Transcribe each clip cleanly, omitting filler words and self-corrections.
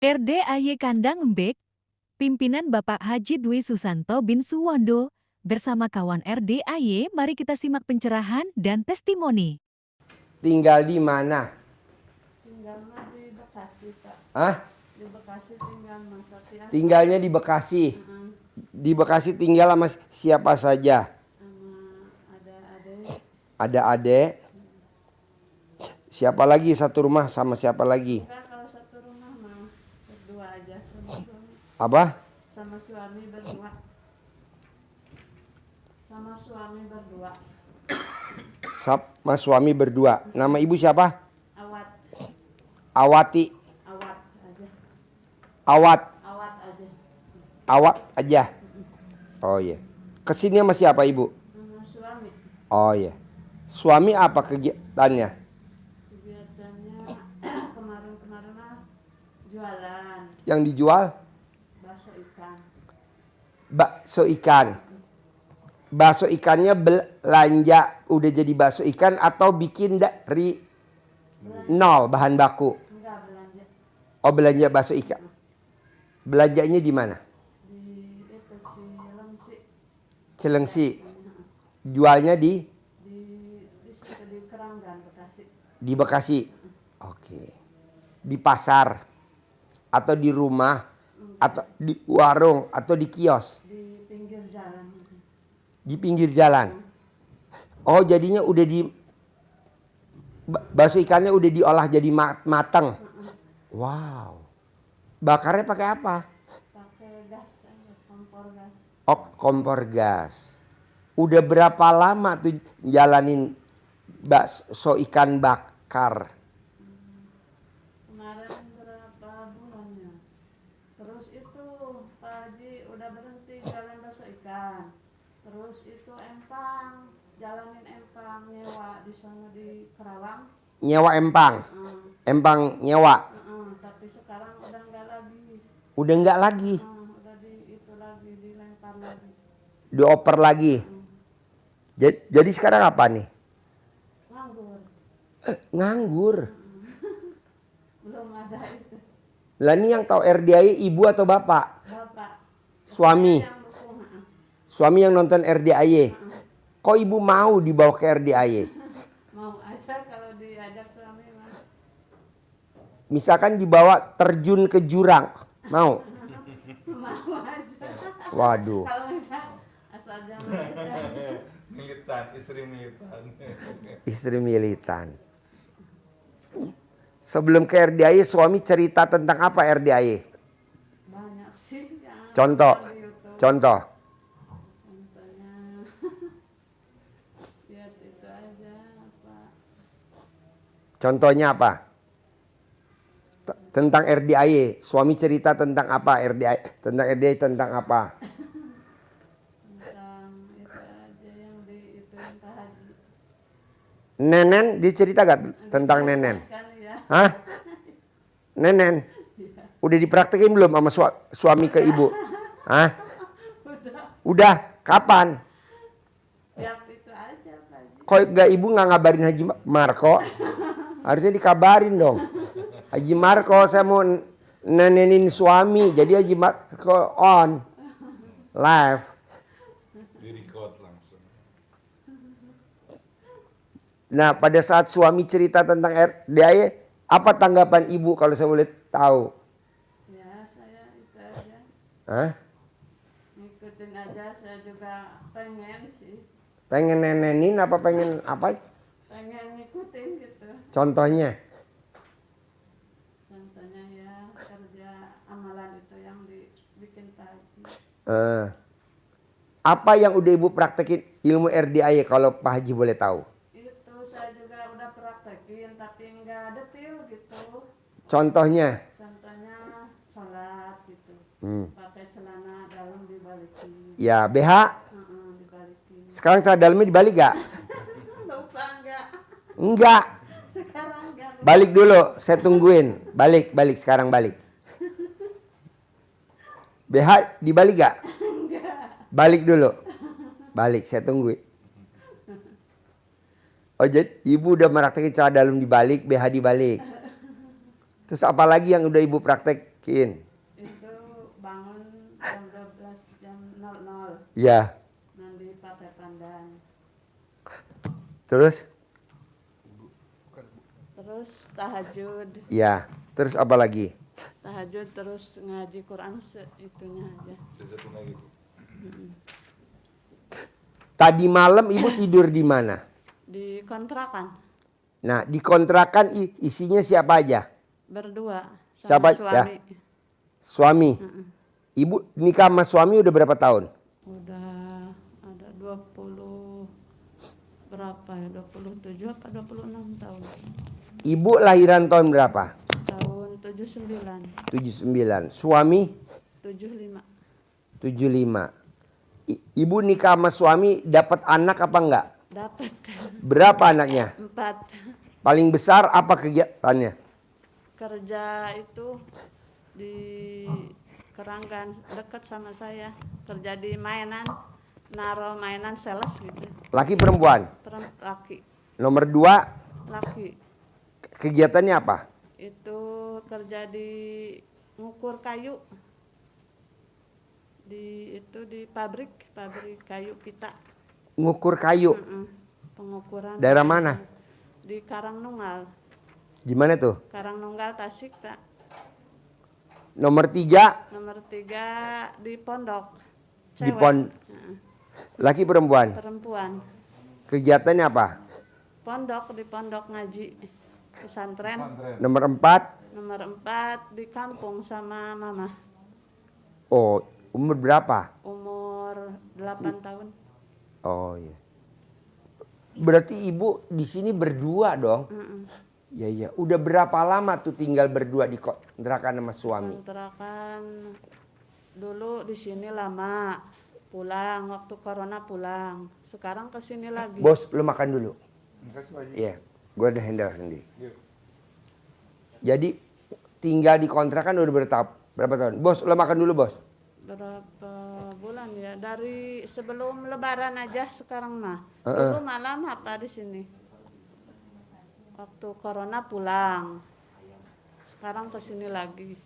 RDAY Kandang Embek, pimpinan Bapak Haji Dwi Susanto bin Suwondo, bersama kawan RDAY, mari kita simak pencerahan dan testimoni. Tinggal di mana? Tinggal di Bekasi, Pak. Hah? Di Bekasi tinggal Mas Satya. Tinggalnya di Bekasi. Di Bekasi tinggal sama siapa saja? Sama ada adik. Ada adek. Siapa lagi satu rumah sama siapa lagi? Enggak, kalau satu rumah mah berdua aja sama suami. Apa? Sama suami berdua. Sama suami berdua. Sama suami berdua. Nama ibu siapa? Awat. Awati. Awat aja. Awat. Awat aja. Awat aja. Oh iya. Kesini sama siapa ibu? Sama suami. Oh iya. Suami apa kegiatannya? Kegiatannya kemarin-kemarin mah jualan Yang dijual? bakso ikan. Bakso ikan. Bakso ikannya belanja udah jadi bakso ikan atau bikin dari nol bahan baku? Enggak belanja Oh, belanja bakso ikan. Belanjanya di mana? di itu Cilengsi. Cilengsi. Jualnya di Di Keranggan Bekasi. di Bekasi. Oke. Di pasar atau di rumah atau di warung atau di kios? Di pinggir jalan. Di pinggir jalan. Oh, jadinya udah di bakso ikannya udah diolah jadi matang. Wow. Bakarnya pakai apa? Pakai gas aja, kompor gas. Oh, kompor gas. Udah berapa lama tuh jalanin bakso ikan bakar? Kemarin berapa bulannya? Terus itu Pak Haji udah berhenti jalan bakso ikan. Terus itu empang, jalanin empang nyewa di sana di Kerawang. Nyewa empang. Empang nyewa. Tapi sekarang udah enggak lagi. Udah nggak lagi. Udah itu lagi dilempar lagi. Dioper lagi. Jadi sekarang apa nih? Nganggur. Nganggur. Belum ada itu. Lah ini yang tahu RDAY ibu atau bapak? Bapak. Suami. Yang dukung. Suami yang nonton RDAY. Kok ibu mau dibawa ke RDAY? Mau aja kalau diajak suami mah. Misalkan dibawa terjun ke jurang. Mau? Mau aja. Waduh. Kalau enggak asal jangan Militan, istri militan. Istri militan. Sebelum ke RDAY suami cerita tentang apa RDAY? banyak sih yang Contoh. ada di YouTube. Contoh. Contohnya lihat itu aja apa Contohnya apa? Tentang RDAY. Suami cerita tentang apa RDAY? Tentang RDAY tentang apa? tentang itu aja yang di itu yang Pak Haji. Nenen dicerita gak tentang nenen? Kan ya. Hah? Nenen? Udah dipraktekin belum sama suami ke ibu? Hah? Udah. Kapan? Tiap itu aja Pak Haji. Kok gak ibu gak ngabarin Haji Marco? Harusnya dikabarin dong. Haji Marco saya mau nenenin suami. Jadi Haji Marco on. Live. Di record langsung. Nah pada saat suami cerita tentang RDAY. Apa tanggapan ibu kalau saya boleh tahu? Ya saya itu aja Hah? ngikutin aja, saya juga pengen sih, Pengen nenenin apa pengen apa? pengen ngikutin gitu. Contohnya? Contohnya ya kerja amalan itu yang dibikin Pak Haji. Apa yang udah ibu praktekin ilmu RDAY kalau Pak Haji boleh tahu? Itu saya juga udah praktekin tapi enggak detail gitu. Contohnya? Contohnya sholat gitu, pakai celana dalam dibalikin. Ya BH. Dibalikin. Sekarang saya dalamnya dibalik gak? Lupa enggak? Enggak. Sekarang enggak. Balik dulu, saya tungguin. Balik sekarang balik. BH dibalik gak? Balik dulu. Balik, saya tungguin. Oh jadi ibu udah praktekin celana dalam dibalik, BH dibalik. Terus apa lagi yang udah ibu praktek Kin. Itu bangun jam 12 jam 00. Ya. Mandi pakai pandan. Terus? Terus tahajud. Ya. Terus apa lagi? Tahajud terus ngaji Quran itunya aja. Satu lagi. Tadi malam ibu tidur di mana? Di kontrakan Nah, di kontrakan isinya siapa aja? berdua Siapa? sama Ya. suami. Suami. Ibu nikah sama suami udah berapa tahun? Udah ada 20 berapa ya? 27 apa 26 tahun. Ibu lahiran tahun berapa? Tahun 79, 79. Suami 75. 75. Ibu nikah sama suami dapat anak apa enggak? Dapat Berapa anaknya? 4. Paling besar apa kegiatannya? Kerja itu di Keranggan dekat sama saya. Kerja di mainan, naruh mainan sales gitu. Laki perempuan? Laki, Nomor 2, laki. kegiatannya apa? Itu kerja di ngukur kayu. Di pabrik kayu kita. Ngukur kayu. Pengukuran. Daerah mana? Di Karangnunggal. Gimana tuh? Karangnunggal Tasik, Pak. Nomor 3, Nomor 3 di Pondok. Di Cewek. laki perempuan. Perempuan. Kegiatannya apa? Di pondok ngaji. Pesantren. Nomor 4, Nomor 4 di kampung sama mama. oh umur berapa? Umur 8 tahun. Oh iya. Berarti ibu di sini berdua dong? Ya iya. Udah berapa lama tuh tinggal berdua di kontrakan sama suami? Kontrakan dulu di sini lama. Pulang waktu corona pulang. Sekarang ke sini lagi. Bos, lu makan dulu. Makasih Pak Haji. Iya, gue ada handle sendiri. Yuk. Jadi tinggal di kontrakan udah berapa tahun? Bos, lu makan dulu bos. Berapa bulan ya? Dari sebelum Lebaran aja sekarang mah. Dulu malam apa di sini? Waktu corona pulang. Sekarang ke sini lagi.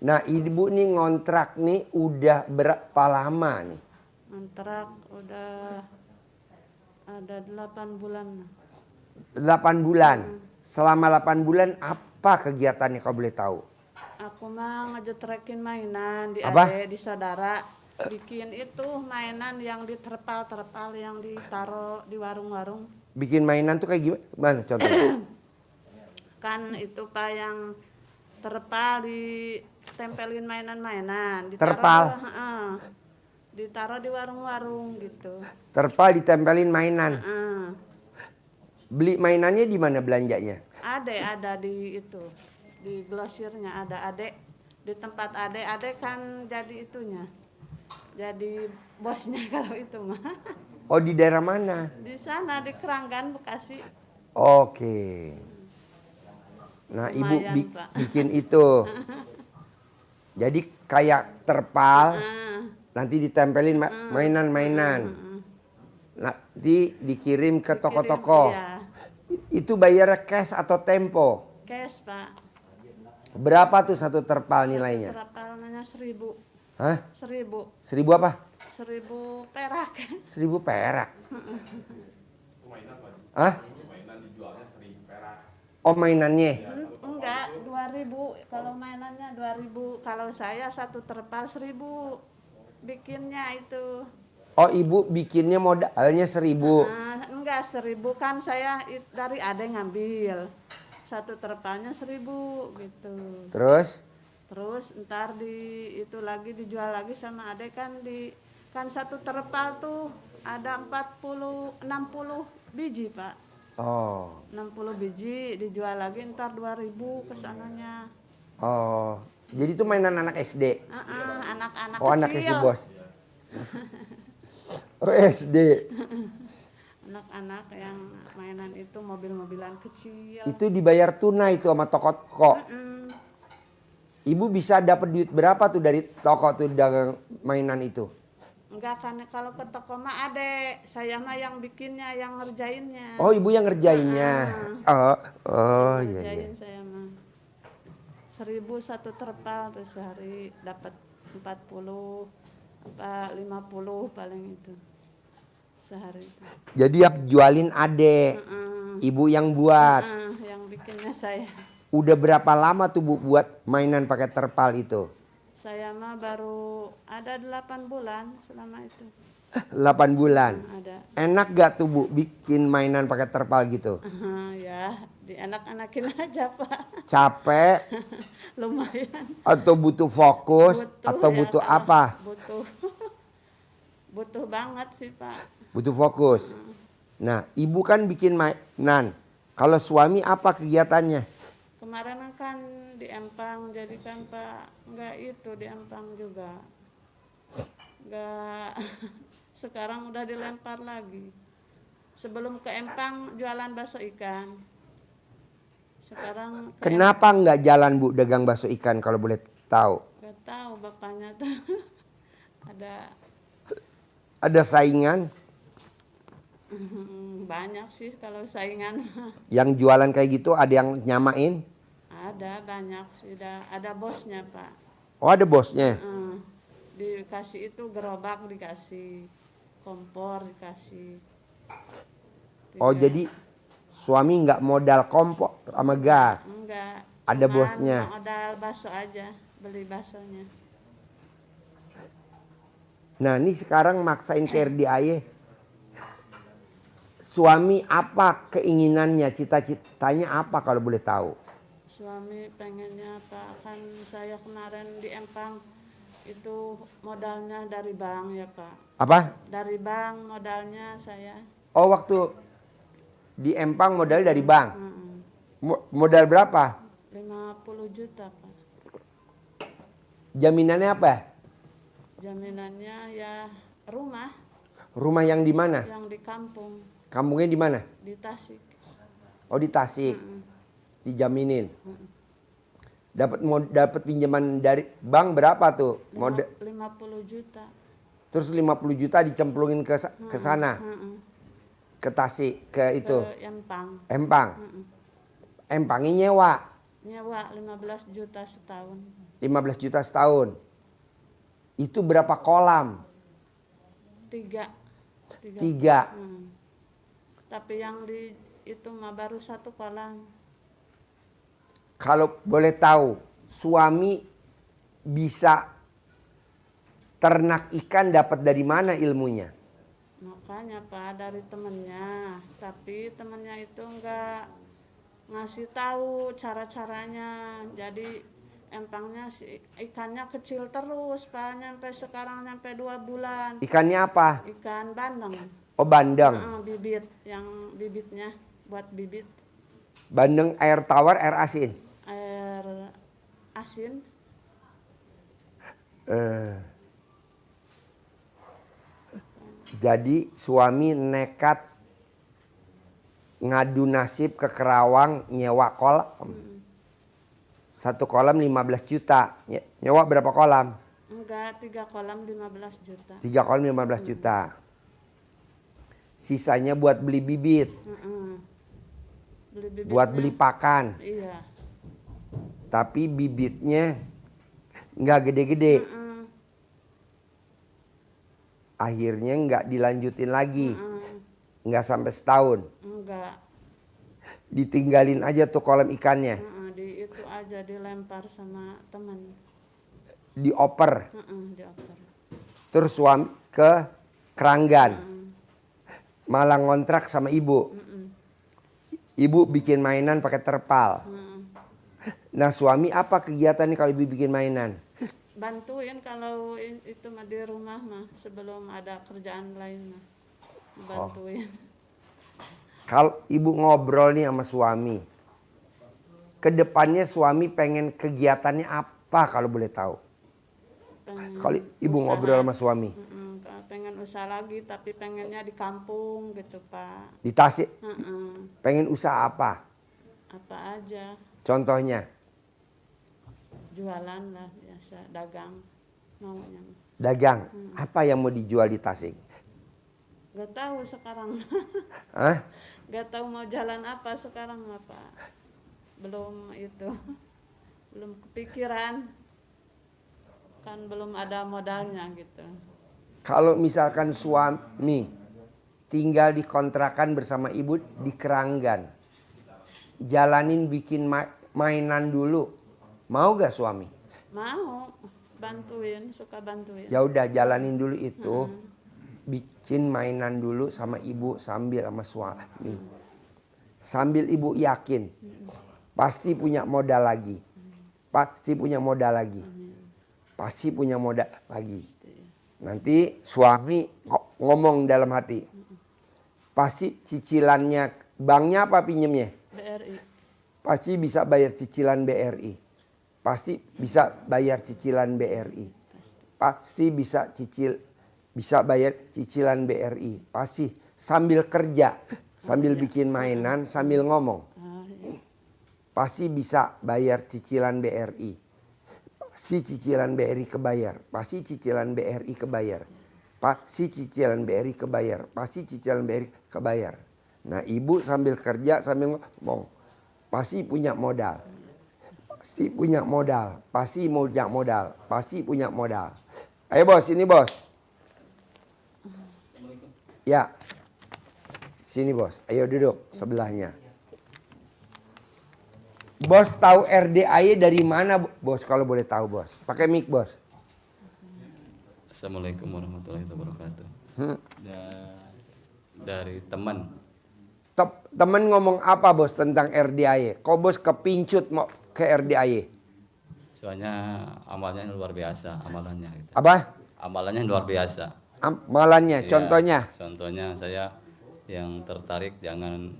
Nah ibu nih ngontrak nih udah berapa lama nih? Kontrak udah ada 8 bulan. 8 bulan. Selama 8 bulan apa kegiatannya kau boleh tahu? Aku mah ngejetrekin mainan di Apa? ade, di saudara. Bikin itu mainan yang diterpal-terpal yang ditaro di warung-warung. Bikin mainan tuh kayak gimana contohnya? Kan itu Pak yang terpal ditempelin mainan-mainan. Terpal? Ditaruh di warung-warung gitu. Terpal ditempelin mainan. Heeh. Beli mainannya di mana belanjanya? Ada di itu. Di glosirnya ada ade. Di tempat ade kan jadi itunya. Jadi bosnya kalau itu mah. Oh di daerah mana? Di sana di Keranggan Bekasi. Oke. Nah ibu Lumayan, Pak. bikin itu. Jadi kayak terpal. Nanti ditempelin mainan-mainan. Nanti dikirim ke toko-toko. Iya. Itu bayar cash atau tempo? Cash Pak. Berapa tuh satu terpal nilainya? Terpalnya 1.000. Hah? 1.000. 1000 apa? 1.000 perak. 1000 perak. Hah? Oh mainannya? Enggak, 2.000. Kalau mainannya 2.000. Kalau saya satu terpal 1.000. Bikinnya itu. Oh ibu bikinnya modalnya 1000. Enggak 1.000 kan saya dari ade ngambil. Satu terpalnya 1.000 gitu. Terus Ntar itu lagi dijual lagi sama ade kan kan satu terpal tuh ada 60 biji Pak. oh 60 biji dijual lagi ntar 2.000 kesananya. oh jadi itu mainan anak SD. Anak-anak Oh kecil. anaknya si bos. Oh SD. Anak-anak yang mainan itu mobil-mobilan kecil. Itu dibayar tunai itu sama toko-toko. Ibu bisa dapat duit berapa tuh dari toko tuh dagang mainan itu? Enggak kan kalau ke toko mah ade, saya mah yang bikinnya, yang ngerjainnya. Oh ibu yang ngerjainnya. Oh iya iya. Ngerjain saya mah. 1.000 satu terpal tuh sehari dapat 40 apa 50 paling itu sehari itu. Jadi yang jualin adek, ibu yang buat. Yang bikinnya saya. Udah berapa lama tuh Bu buat mainan pakai terpal itu? Saya mah baru ada 8 bulan selama itu. 8 bulan. Ada. Enak gak tuh Bu bikin mainan pakai terpal gitu? Ya, dienak-enakin aja Pak. Capek Lumayan. atau butuh fokus atau ya, butuh Pak. apa? Butuh. Butuh banget sih Pak. Butuh fokus. Nah, ibu kan bikin mainan. Kalau suami apa kegiatannya? Kemarin kan di Empang, jadi kan Pak nggak itu di Empang juga. Nggak, sekarang udah dilempar lagi. Sebelum ke Empang jualan bakso ikan. Sekarang Kenapa nggak jalan Bu dagang bakso ikan kalau boleh tahu? nggak tahu bapaknya tuh Ada saingan banyak sih kalau saingan. yang jualan kayak gitu, ada yang nyamain? Ada banyak sih, ada bosnya Pak. Oh, ada bosnya. Dikasih itu gerobak, dikasih kompor, dikasih. Oh, Tiga. jadi suami nggak modal kompor sama gas. Enggak. Ada Cuman bosnya. modal bakso aja, beli baksonya. Nah, ini sekarang maksain ke RDAY. Suami apa keinginannya, cita-citanya apa kalau boleh tahu? Suami pengennya Pak, kan saya kemarin di Empang itu modalnya dari bank ya Pak. Apa? Dari bank modalnya saya. Oh, waktu di Empang modal dari bank. Modal berapa? 50 juta Pak. Jaminannya apa? Jaminannya ya rumah Rumah yang di mana? yang di kampung, Kampungnya di mana? di Tasik. Oh, di Tasik. Dijaminin. Dapat pinjaman dari bank berapa tuh? 50 juta. Terus 50 juta dicemplungin ke sana. Ke Tasik, ke itu. Ke Empang. Empang. Empangnya nyewa. Nyewa 15 juta setahun. 15 juta setahun. Itu berapa kolam? 3. Tiga. Tapi yang di itu mah baru 1 kolam. Kalau boleh tahu, suami bisa ternak ikan dapat dari mana ilmunya? Makanya Pak dari temennya. Tapi temennya itu enggak ngasih tahu cara-caranya. Jadi empangnya si ikannya kecil terus Pak, sekarang nyampe 2 bulan. Ikannya apa? Ikan bandeng. Oh, bandeng. Bibit, yang bibitnya buat bibit. Bandeng air tawar, air asin. Air asin. Jadi suami nekat ngadu nasib ke Kerawang nyewa kolam. 1 kolam 15 juta. Nyewa berapa kolam? Enggak, 3 kolam 15 juta. 3 kolam 15 juta. Sisanya buat beli bibit. Beli bibitnya. Buat beli pakan. Iya. Tapi bibitnya nggak gede-gede. Akhirnya nggak dilanjutin lagi. Nggak sampai setahun. Enggak. Ditinggalin aja tuh kolam ikannya. Di itu aja dilempar sama teman. Dioper. Dioper. Terus suami ke Keranggan. Malah ngontrak sama ibu. Ibu bikin mainan pakai terpal. Nah, suami apa kegiatannya kalau ibu bikin mainan? Bantuin kalau itu mah di rumah mah sebelum ada kerjaan lain mah. Bantuin. Kalau ibu ngobrol nih sama suami, kedepannya suami pengen kegiatannya apa kalau boleh tahu? Kalau ibu ngobrol sama suami. Pengen usaha lagi tapi pengennya di kampung gitu Pak. Di Tasik. Pengen usaha apa? Apa aja. Contohnya? Jualan lah biasa, dagang. Maunya. Dagang. Apa yang mau dijual di Tasik? Gak tahu sekarang. Hah? Gak tahu mau jalan apa sekarang Pak. Belum itu. belum kepikiran, kan belum ada modalnya gitu. Kalau misalkan suami tinggal di kontrakan bersama ibu di Keranggan, jalanin bikin mainan dulu, mau gak suami? Mau bantuin, suka bantuin. Ya udah jalanin dulu itu, bikin mainan dulu sama ibu sambil sama suami. Sambil ibu yakin, pasti punya modal lagi. Pasti punya modal lagi. Pasti punya modal lagi. Nanti suami ngomong dalam hati. Pasti cicilannya, banknya apa pinjemnya? BRI. Pasti bisa bayar cicilan BRI. Pasti bisa bayar cicilan BRI. Pasti bisa bayar cicilan BRI. Pasti sambil kerja, sambil bikin mainan, sambil ngomong. Pasti bisa bayar cicilan BRI. Pasti cicilan BRI kebayar. Pasti cicilan BRI kebayar. Pasti cicilan BRI kebayar. Pasti cicilan BRI kebayar. Nah, ibu sambil kerja sambil ngomong. Pasti punya modal. Pasti punya modal. Pasti punya modal. Pasti punya modal. Ayo bos, ini bos. Ya. Sini bos. Ayo duduk sebelahnya. Bos tahu RDAY dari mana bos kalau boleh tahu bos? Pakai mic bos. Assalamualaikum warahmatullahi wabarakatuh. Dari teman. Temen ngomong apa bos tentang RDAY? Kok bos kepincut mau ke RDAY? Soalnya amalnya luar biasa, amalannya gitu. Apa? Amalannya luar biasa. Amalannya, Iya, contohnya? Contohnya saya yang tertarik jangan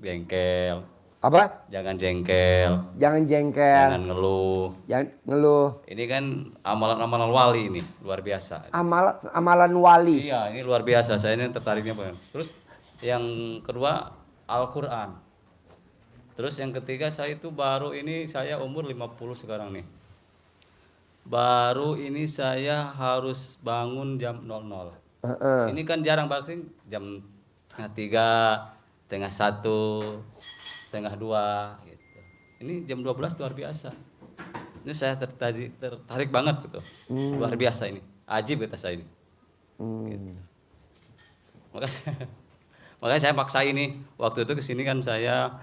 jengkel. Apa? Jangan jengkel. Jangan jengkel. Jangan ngeluh. Jangan ngeluh. Ini kan amalan-amalan wali ini, luar biasa. Amalan wali. Iya, ini luar biasa. Saya ini tertariknya banget. Terus yang kedua Al-Qur'an. Terus yang ketiga saya itu baru ini saya umur 50 sekarang nih. Baru ini saya harus bangun jam 00. Ini kan jarang banget jam setengah 3, setengah 1, setengah 2 gitu. Ini jam 12 luar biasa. Ini saya tertarik banget gitu. Luar biasa ini. Ajib kata saya ini. Gitu. Makanya saya paksa ini. Waktu itu kesini kan saya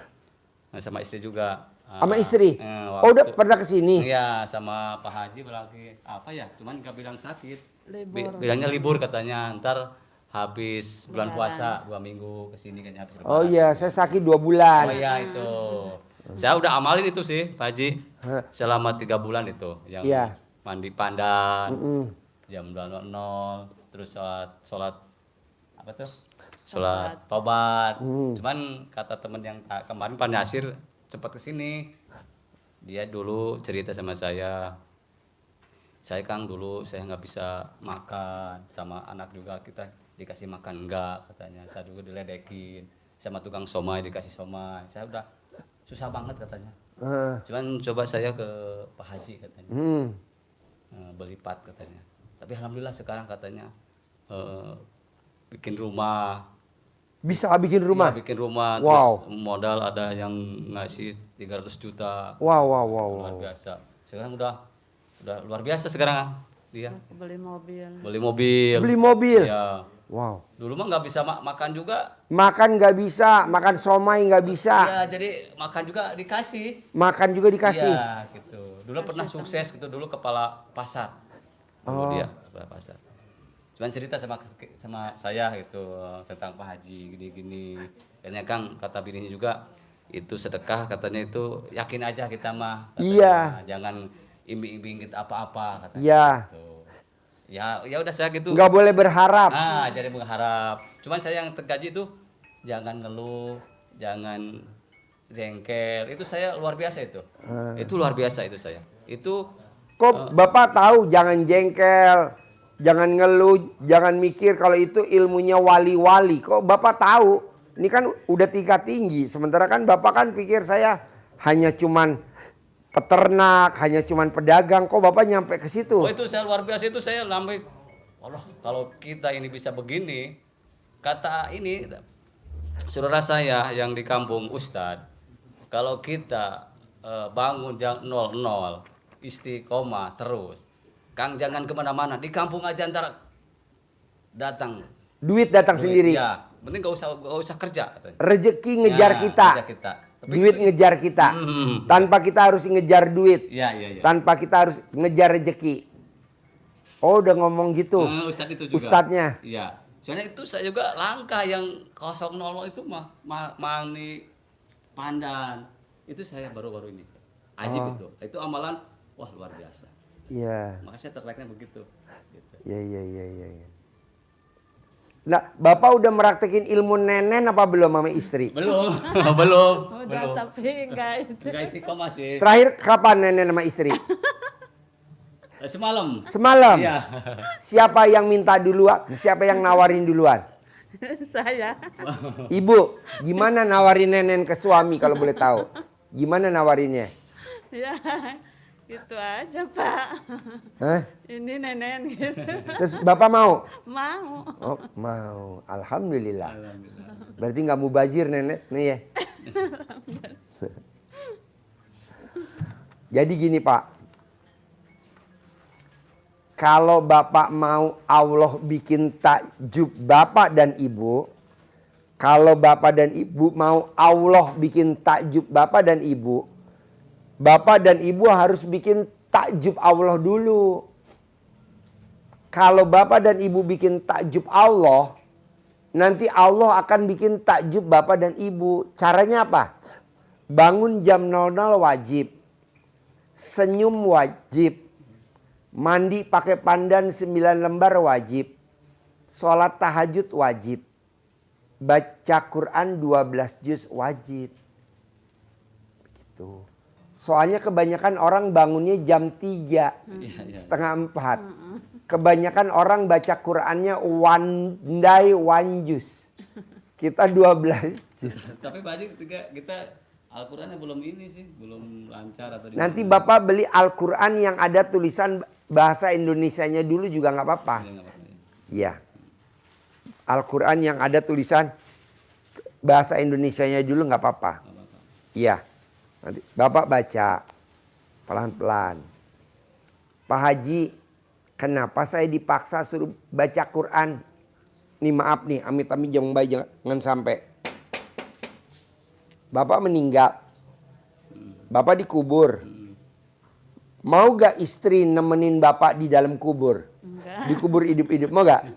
sama istri juga. Sama istri? Oh udah pernah kesini? Iya, sama Pak Haji berarti apa ya? Cuman nggak bilang sakit. Libur. Bilangnya libur katanya. Ntar habis bulan puasa 2 minggu kesini kan habis lebaran. Oh iya, saya sakit 2 bulan. Oh iya itu. Saya udah amalin itu sih, Pak Haji. Selama 3 bulan itu yang Iya. mandi pandan. Jam 00, terus sholat apa tuh? Sholat tobat. Cuman kata temen yang kemarin Pak Nasir cepat kesini. Dia dulu cerita sama saya Kang dulu saya nggak bisa makan, sama anak juga kita dikasih makan enggak katanya. Saya juga diledekin sama tukang somai, dikasih somai. Saya udah susah banget katanya. Cuman coba saya ke Pak Haji katanya. Beli pat katanya. Tapi alhamdulillah sekarang katanya bikin rumah. Bisa bikin rumah? Iya, bikin rumah. Wow. Terus modal ada yang ngasih 300 juta. Wow. Luar biasa. Sekarang udah luar biasa sekarang dia. Beli mobil. Beli mobil. Beli mobil? Iya. Wow. Dulu mah nggak bisa makan juga. Makan nggak bisa, makan somai nggak bisa. Iya, jadi makan juga dikasih. Makan juga dikasih. Iya, gitu. Dulu pernah sukses gitu, dulu kepala pasar. Dulu dia kepala pasar. Cuman cerita sama saya gitu tentang Pak Haji gini-gini. Kayaknya Kang kata bininya juga itu sedekah katanya itu yakin aja kita mah. Katanya. Iya. Jangan imbing-imbing kita apa-apa katanya. Iya. Gitu. Ya udah saya gitu. Nggak boleh berharap. Jadi berharap. Cuman saya yang tergaji itu jangan ngeluh, jangan jengkel. Itu saya luar biasa itu. Itu luar biasa itu saya. Itu Kok Bapak tahu jangan jengkel, jangan ngeluh, jangan mikir kalau itu ilmunya wali-wali. Kok Bapak tahu? Ini kan udah tingkat tinggi. Sementara kan Bapak kan pikir saya hanya cuman peternak, hanya cuman pedagang. Kok Bapak nyampe ke situ? Oh itu saya luar biasa itu saya lambai. Allah kalau kita ini bisa begini, kata ini saudara saya yang di kampung Ustadz, kalau kita bangun jam 00, istiqomah terus. Kang jangan kemana-mana, di kampung aja ntar datang. Duit datang sendiri. Ya, penting gak usah kerja. Katanya. Rezeki ngejar Ya, kita. ngejar kita. Tapi Duit ngejar kita. Tanpa kita harus ngejar duit. Iya. Tanpa kita harus ngejar rezeki. Oh, udah ngomong gitu. Ustadz itu juga. Ustadznya. Iya. Soalnya itu saya juga langkah yang 000 itu mani pandan. Itu saya baru-baru ini. Ajib itu. Itu amalan wah luar biasa. Iya. Makanya saya tertarik begitu. Gitu. Iya. Nah, Bapak udah meraktekin ilmu nenen apa belum sama istri? Belum. belum. Udah tapi enggak itu. Enggak istiqomah sih. Terakhir kapan nenen sama istri? Semalam. Semalam. Iya. Siapa yang minta duluan? Siapa yang nawarin duluan? Saya. Ibu, gimana nawarin nenen ke suami kalau boleh tahu? Gimana nawarinnya? Ya, gitu aja Pak. Hah? Ini nenen gitu. Terus Bapak mau? Mau. Oh, mau. Alhamdulillah. Berarti nggak mubazir nenek nih ya. Jadi gini Pak. Kalau Bapak mau Allah bikin takjub Bapak dan Ibu. Kalau Bapak dan Ibu mau Allah bikin takjub Bapak dan Ibu. Bapak dan Ibu harus bikin takjub Allah dulu. Kalau Bapak dan Ibu bikin takjub Allah, nanti Allah akan bikin takjub Bapak dan Ibu. Caranya apa? Bangun jam 00 wajib. Senyum wajib. Mandi pakai pandan 9 lembar wajib. Sholat tahajud wajib. Baca Quran 12 juz wajib. Begitu. Soalnya kebanyakan orang bangunnya jam 3, setengah 4. Kebanyakan orang baca Qurannya one day one juz. Kita 12 juz. Tapi Pak Haji kita Al-Qur'annya belum ini sih, belum lancar atau Nanti Bapak beli Al-Quran yang ada tulisan bahasa Indonesianya dulu juga nggak apa-apa. Iya. Al-Quran yang ada tulisan bahasa Indonesianya dulu nggak apa-apa. Iya. Nanti Bapak baca pelan-pelan. Pak Haji, kenapa saya dipaksa suruh baca Quran? Nih maaf nih, amit-amit jangan sampai. Bapak meninggal. Bapak dikubur. Mau gak istri nemenin Bapak di dalam kubur? Enggak. Dikubur hidup-hidup, mau gak?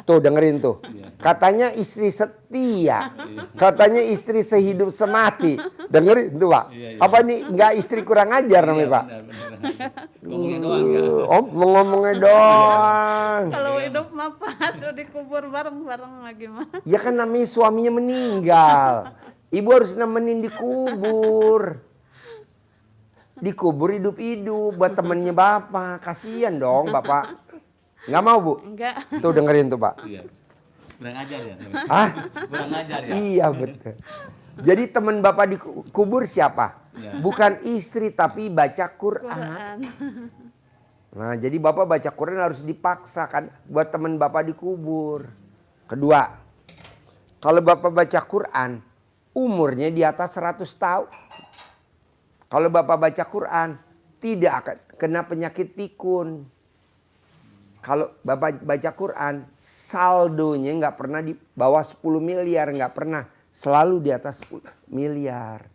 Tuh dengerin tuh. Katanya istri setia. Katanya istri sehidup semati. Dengerin tuh Pak. Apa nih gak istri kurang ajar namanya Pak? Ngomongnya doang ya. Oh ngomongnya doang. Kalau hidup mah Pak tuh dikubur bareng-bareng lagi mah. Ya kan namanya suaminya meninggal. Ibu harus nemenin dikubur. Dikubur hidup-hidup buat temennya Bapak. Kasihan dong Bapak. Nggak mau Bu? Enggak. Tuh dengerin tuh Pak. Iya. Kurang ajar ya. Hah? Kurang ajar ya. Iya betul. Jadi teman Bapak dikubur siapa? Iya. Bukan istri tapi baca Quran. Quran. Nah jadi Bapak baca Quran harus dipaksakan buat teman Bapak dikubur. Kedua, kalau Bapak baca Quran umurnya di atas 100 tahun. Kalau Bapak baca Quran tidak akan kena penyakit pikun. Kalau Bapak baca Quran saldonya nggak pernah di bawah 10 miliar, nggak pernah. Selalu di atas 10 miliar.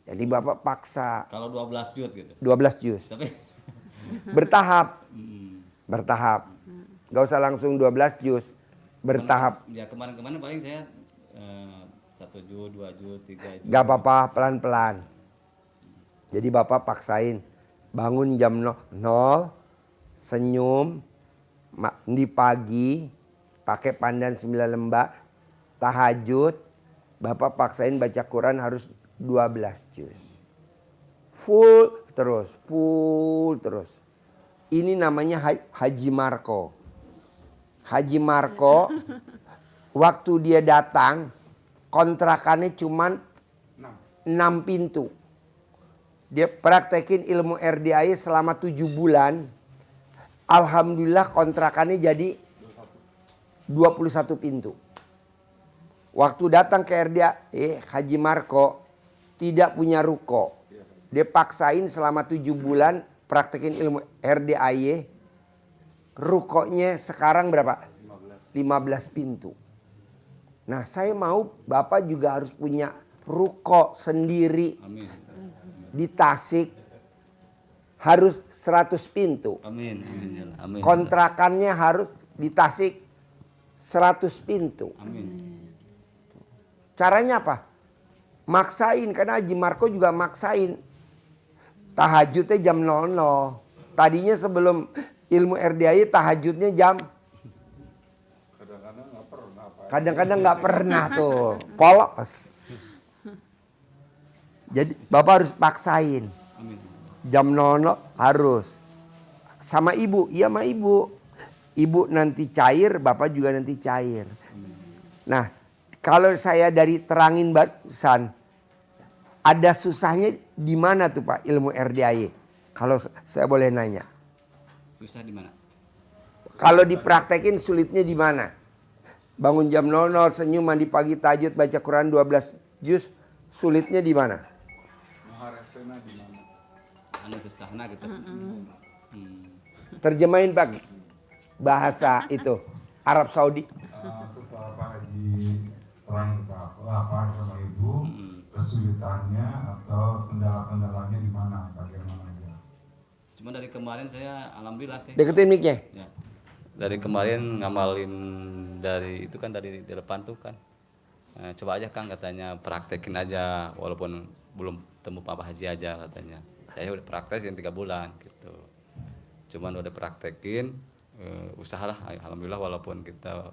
Jadi Bapak paksa. Kalau 12 juz gitu. 12 juz. Tapi Bertahap. Bertahap. Gak usah langsung 12 juz. Bertahap. ya kemarin-kemarin paling saya 1 juz, 2 juz, 3 juz. Gak apa-apa pelan-pelan. Jadi Bapak paksain. Bangun jam 0. Senyum. Mandi pagi. Pakai pandan 9 lembar. Tahajud. Bapak paksain baca Quran harus 12 juz. Full terus. Ini namanya Haji Marko. Haji Marko waktu dia datang kontrakannya cuma 6 pintu. Dia praktekin ilmu RDAI selama 7 bulan. Alhamdulillah kontrakannya jadi 21 pintu. Waktu datang ke RDAI Haji Marko tidak punya ruko. dia paksain selama 7 bulan praktekin ilmu RDAY. Rukonya sekarang berapa? 15 pintu. Nah, saya mau Bapak juga harus punya ruko sendiri Amin. di Tasik. Harus 100 pintu. Amin. Amin. Ya Allah. Amin. Kontrakannya harus di Tasik 100 pintu. Amin. Caranya apa? Maksain, karena Haji Marco juga maksain. Tahajudnya jam 00. Tadinya sebelum ilmu RDAY tahajudnya jam. Kadang-kadang nggak pernah Pak. Kadang-kadang nggak pernah tuh. Polos. Jadi Bapak harus paksain. Amin. Jam 00 harus. Sama ibu, iya sama ibu. Ibu nanti cair, Bapak juga nanti cair. Nah, kalau saya dari terangin barusan, ada susahnya di mana tuh Pak ilmu RDAY? Kalau saya boleh nanya. Susah di mana? Kalau dipraktekin sulitnya di mana? Bangun jam 00, senyum, mandi pagi, tahajud, baca Quran 12 juz, sulitnya di mana? Maharesena di mana? Anu susahna gitu. Terjemahin Pak bahasa itu Arab Saudi. Setelah Pak Haji terang ke Bapak sama Ibu, kesulitannya atau kendala-kendalanya di mana, bagaimana aja? Cuma dari kemarin saya alhamdulillah sih. Deketin mic-nya. Ya. Dari kemarin ngamalin dari itu kan dari di depan tuh kan. Coba aja Kang katanya praktekin aja walaupun belum temu Pak Haji aja katanya. Saya udah praktekin 3 bulan gitu. Cuman udah praktekin usahalah alhamdulillah walaupun kita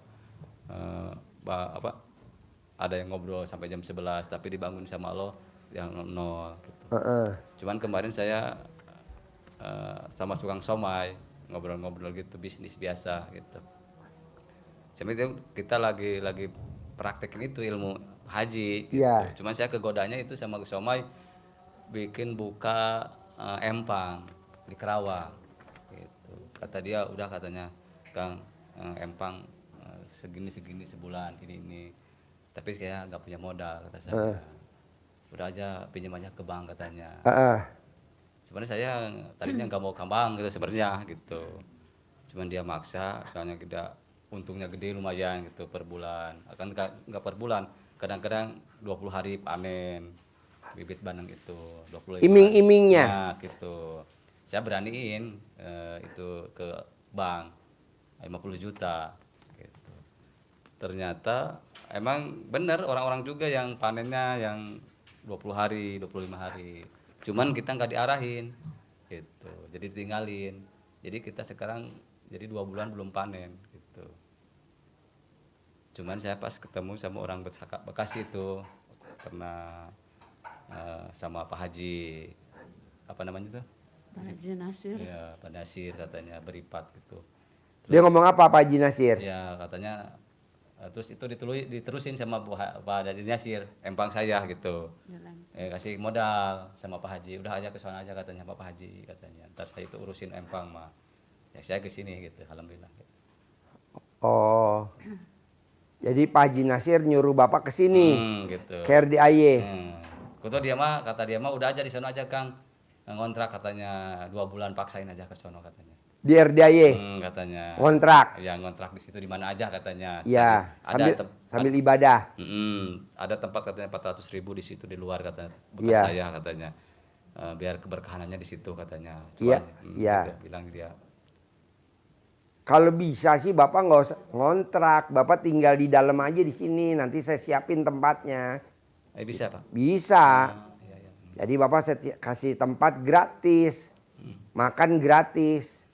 ada yang ngobrol sampai jam 11 tapi dibangun sama Allah yang 0 gitu. Cuman kemarin saya sama tukang somai ngobrol-ngobrol gitu bisnis biasa gitu. Cuma itu kita lagi praktekin itu ilmu haji gitu. Iya. Cuman saya kegodanya itu sama somai bikin buka empang di Kerawang gitu. Kata dia udah katanya Kang empang segini sebulan ini. Tapi saya nggak punya modal kata saya. Udah aja pinjam aja ke bank katanya. Sebenarnya saya tadinya nggak mau ke bank gitu sebenarnya gitu. Cuman dia maksa, soalnya kita untungnya gede lumayan gitu per bulan. Akan nggak per bulan, kadang-kadang 20 hari panen bibit bandeng itu 25. Iming-imingnya. Nah, gitu. Saya beraniin itu ke bank 50 juta gitu. Ternyata emang bener orang-orang juga yang panennya yang 20 hari, 25 hari. Cuman kita nggak diarahin gitu. Jadi ditinggalin. Jadi kita sekarang jadi 2 bulan belum panen gitu. Cuman saya pas ketemu sama orang Bekasi itu pernah sama Pak Haji apa namanya tuh? Pak Haji Nasir. Ya, Pak Nasir katanya beripat gitu. Dia ngomong apa Pak Haji Nasir? Ya katanya terus itu diterusin sama Pak Haji Nasir, empang saya gitu. Jalan. Kasih modal sama Pak Haji, udah aja ke sana aja katanya Pak Haji katanya. Ntar saya itu urusin empang mah. Ya saya ke sini gitu, alhamdulillah. Oh. Jadi Pak Haji Nasir nyuruh Bapak ke sini. Gitu. Ke RDAY. Kata dia mah udah aja di sana aja Kang. Ngontrak katanya 2 bulan paksain aja ke sono katanya. Di RDAY. Katanya. Ngontrak. Ya ngontrak di situ di mana aja katanya. Iya, Ada sambil ibadah. ada tempat katanya 400.000 di situ di luar katanya bekas Iya. saya katanya. Biar keberkahannya di situ katanya. Iya, iya. Gitu, bilang dia. Kalau bisa sih Bapak nggak usah ngontrak, Bapak tinggal di dalam aja di sini. Nanti saya siapin tempatnya. Bisa Pak? Bisa. Iya, iya. Jadi Bapak saya kasih tempat gratis, makan gratis.